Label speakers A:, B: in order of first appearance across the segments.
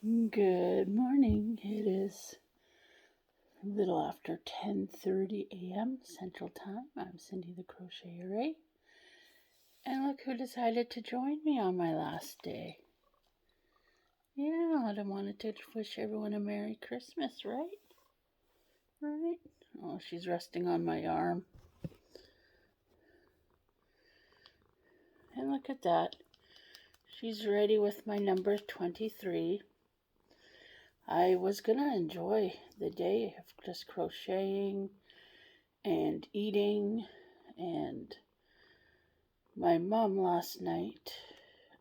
A: Good morning. It is a little after 10:30 a.m. Central Time. I'm Cindy the Crocheter, and look who decided to join me on my last day. Yeah, I wanted to wish everyone a Merry Christmas, right? Right? Oh, she's resting on my arm. And look at that. She's ready with my number 23. I was going to enjoy the day of just crocheting and eating, and my mom last night,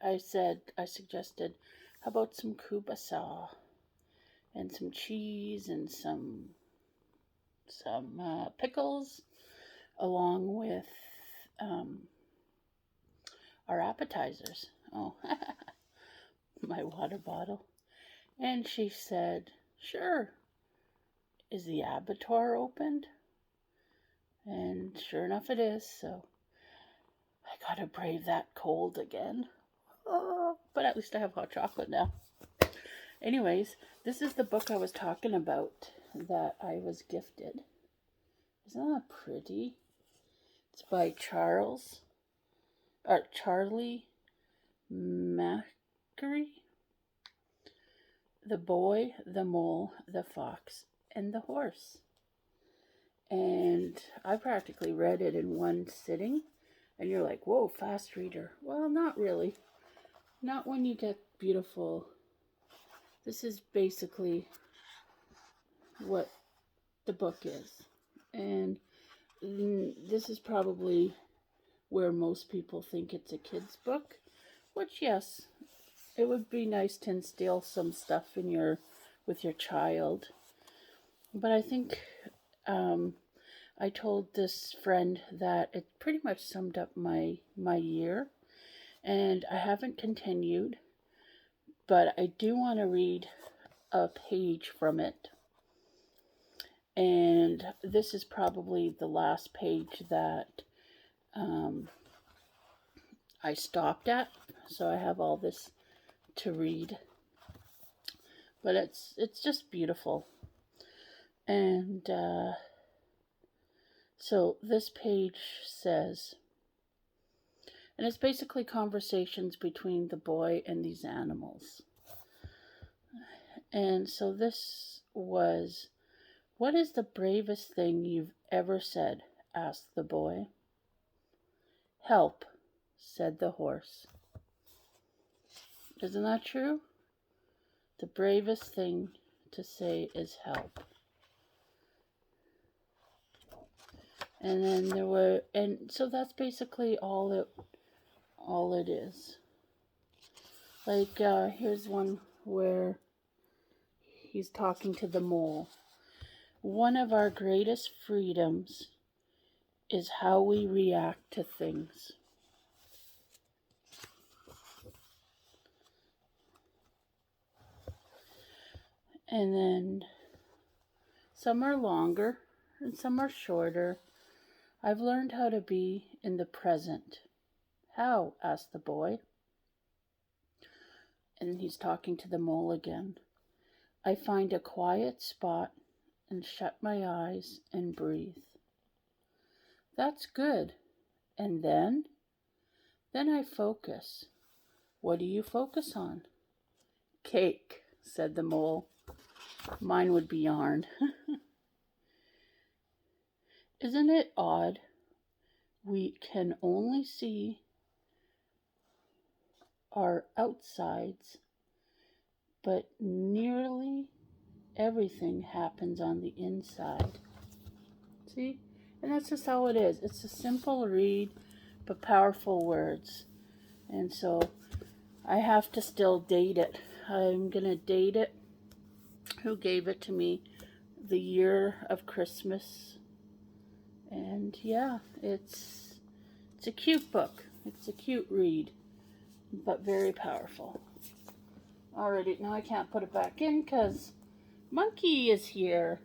A: I suggested, how about some kubasa and some cheese and some pickles along with our appetizers. Oh, my water bottle. And she said, sure. Is the abattoir opened? And sure enough it is, so I gotta brave that cold again. Oh, but at least I have hot chocolate now. Anyways, this is the book I was talking about that I was gifted. Isn't that pretty? It's by Charlie Macri. The Boy, the Mole, the Fox, and the Horse. And I practically read it in one sitting. And you're like, whoa, fast reader. Well, not really. Not when you get beautiful. This is basically what the book is. And this is probably where most people think it's a kid's book. Which, yes, it would be nice to instill some stuff with your child. But I think I told this friend that it pretty much summed up my year. And I haven't continued, but I do want to read a page from it. And this is probably the last page that I stopped at. So I have all this to read. But it's just beautiful. And so this page says, and it's basically conversations between the boy and these animals. And so this was, what is the bravest thing you've ever said? Asked the boy. Help, said the horse. Isn't that true? The bravest thing to say is help. And then and so that's basically all it is. Like, here's one where he's talking to the mole. One of our greatest freedoms is how we react to things. And then some are longer and some are shorter. I've learned how to be in the present. How? Asked the boy. And he's talking to the mole again. I find a quiet spot and shut my eyes and breathe. That's good. And then? Then I focus. What do you focus on? Cake, said the mole. Mine would be yarn. Isn't it odd? We can only see our outsides, but nearly everything happens on the inside. See? And that's just how it is. It's a simple read, but powerful words. And so I have to still date it. I'm going to date it. Who gave it to me? The year of Christmas. And yeah, it's a cute book. It's a cute read, but very powerful. Alrighty, now I can't put it back in because Monkey is here.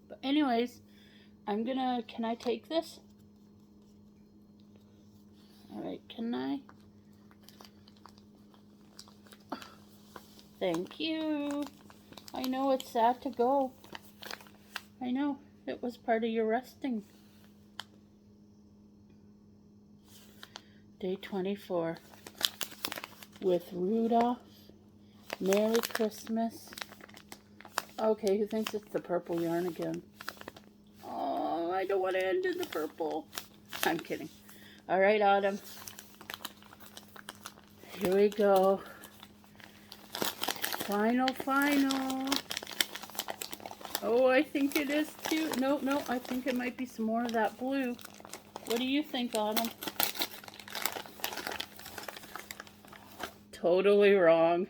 A: But anyways, can I take this? Alright, can I? Thank you. I know it's sad to go. I know. It was part of your resting. Day 24. With Rudolph. Merry Christmas. Okay, who thinks it's the purple yarn again? Oh, I don't want to end in the purple. I'm kidding. All right, Autumn. Here we go. Final. Oh, I think it is too. No, I think it might be some more of that blue. What do you think, Autumn? Totally wrong.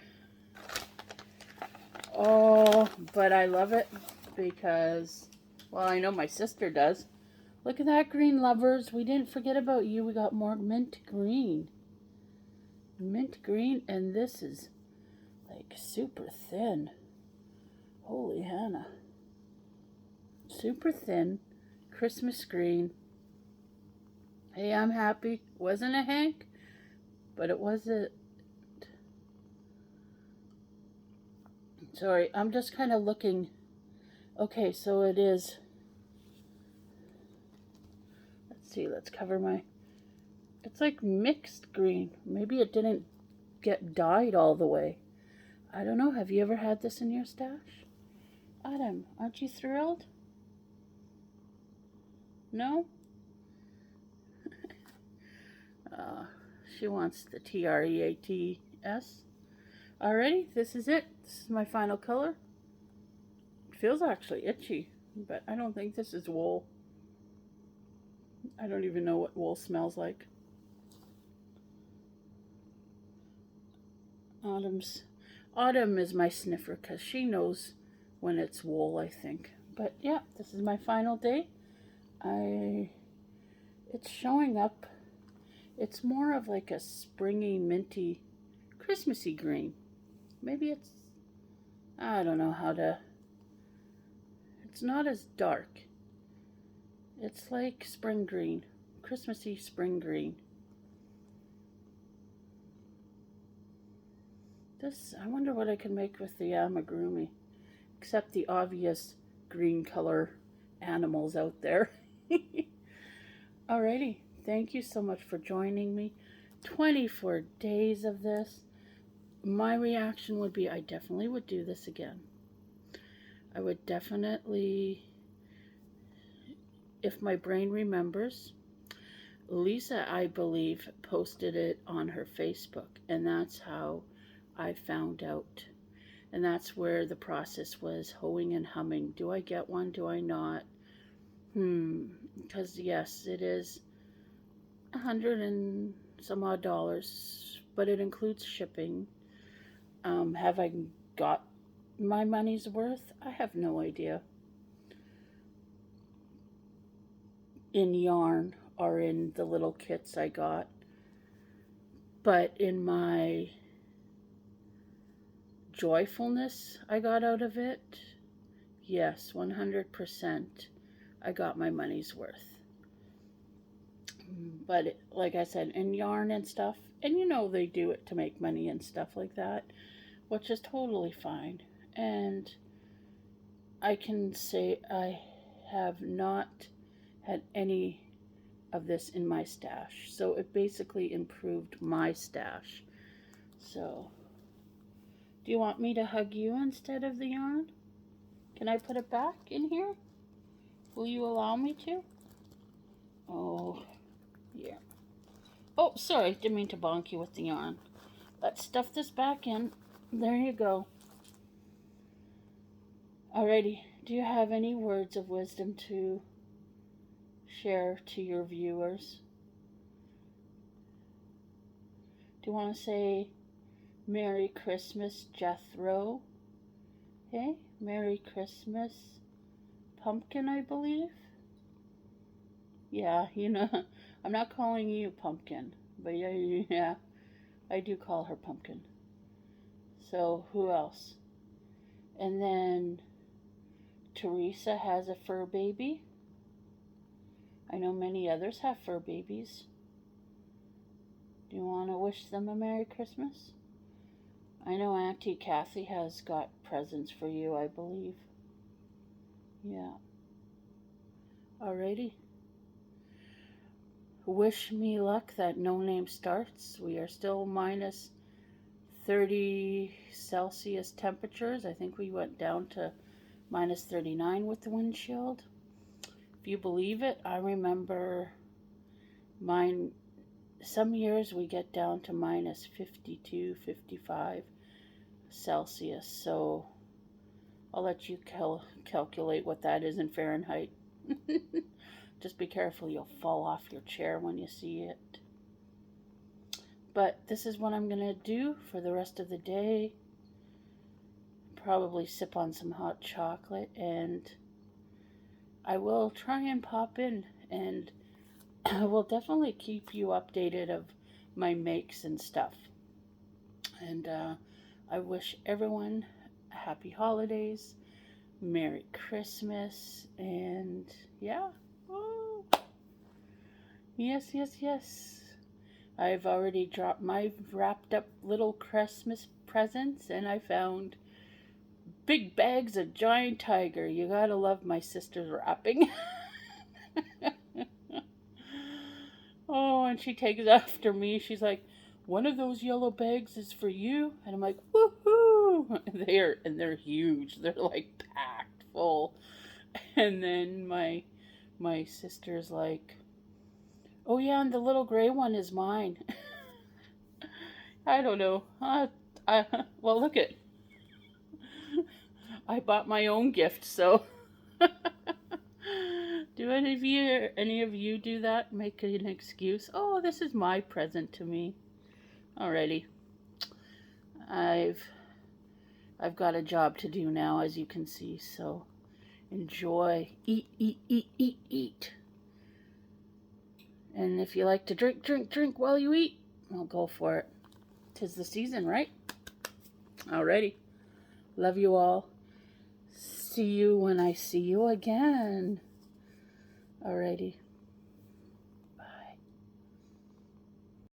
A: Oh, but I love it because, well, I know my sister does. Look at that, green lovers. We didn't forget about you. We got more mint green. Mint green, and this is like super thin. Holy Hannah. Super thin. Christmas green. Hey, I'm happy. Wasn't a Hank, but it wasn't. Sorry, I'm just kind of looking. Okay, so it is. Let's see, let's cover my. It's like mixed green. Maybe it didn't get dyed all the way. I don't know. Have you ever had this in your stash? Autumn, aren't you thrilled? No? She wants the TREATS. Alrighty, this is it. This is my final color. It feels actually itchy, but I don't think this is wool. I don't even know what wool smells like. Autumn is my sniffer because she knows when it's wool, I think. But yeah, this is my final day. It's showing up. It's more of like a springy, minty, Christmassy green. Maybe it's, I don't know how to, it's not as dark. It's like spring green, Christmassy spring green. This, I wonder what I can make with the amigurumi, except the obvious green color animals out there. Alrighty, thank you so much for joining me. 24 days of this. My reaction would be I definitely would do this again. I would definitely, if my brain remembers, Lisa, I believe, posted it on her Facebook, and that's how I found out. And that's where the process was, hoeing and humming. Do I get one? Do I not? Because yes, it is $100 and some odd, but it includes shipping. Have I got my money's worth? I have no idea. In yarn or in the little kits I got. But in my joyfulness I got out of it, yes, 100% I got my money's worth. But like I said, in yarn and stuff, and you know they do it to make money and stuff like that, which is totally fine. And I can say I have not had any of this in my stash. So it basically improved my stash. So, do you want me to hug you instead of the yarn? Can I put it back in here? Will you allow me to? Oh, yeah. Oh, sorry, didn't mean to bonk you with the yarn. Let's stuff this back in. There you go. Alrighty, do you have any words of wisdom to share to your viewers? Do you want to say Merry Christmas, Jethro? Hey, Merry Christmas, Pumpkin, I believe? Yeah, you know, I'm not calling you Pumpkin, but yeah, I do call her Pumpkin. So, who else? And then Teresa has a fur baby. I know many others have fur babies. Do you want to wish them a Merry Christmas? I know Auntie Kathy has got presents for you, I believe. Yeah. Alrighty. Wish me luck that no name starts. We are still minus 30 Celsius temperatures. I think we went down to minus 39 with the windshield. If you believe it, I remember mine. Some years we get down to minus 52, 55 Celsius. So I'll let you calculate what that is in Fahrenheit. Just be careful, you'll fall off your chair when you see it. But this is what I'm going to do for the rest of the day. Probably sip on some hot chocolate, and I will try and pop in, and I will definitely keep you updated of my makes and stuff. And I wish everyone happy holidays, Merry Christmas, and yeah. Oh. Yes, yes, yes. I've already dropped my wrapped up little Christmas presents, and I found big bags of giant tiger. You gotta love my sister's wrapping. Oh, and she takes after me. She's like, one of those yellow bags is for you. And I'm like, woohoo! They're huge. They're like packed full. And then my sister's like, oh yeah, and the little gray one is mine. I don't know. Well, look it. I bought my own gift, so. Do any of you do that? Make an excuse? Oh, this is my present to me. Alrighty. I've got a job to do now, as you can see, so enjoy. Eat, eat, eat, eat, eat. And if you like to drink, drink, drink while you eat, well, go for it. 'Tis the season, right? Alrighty. Love you all. See you when I see you again. Alrighty.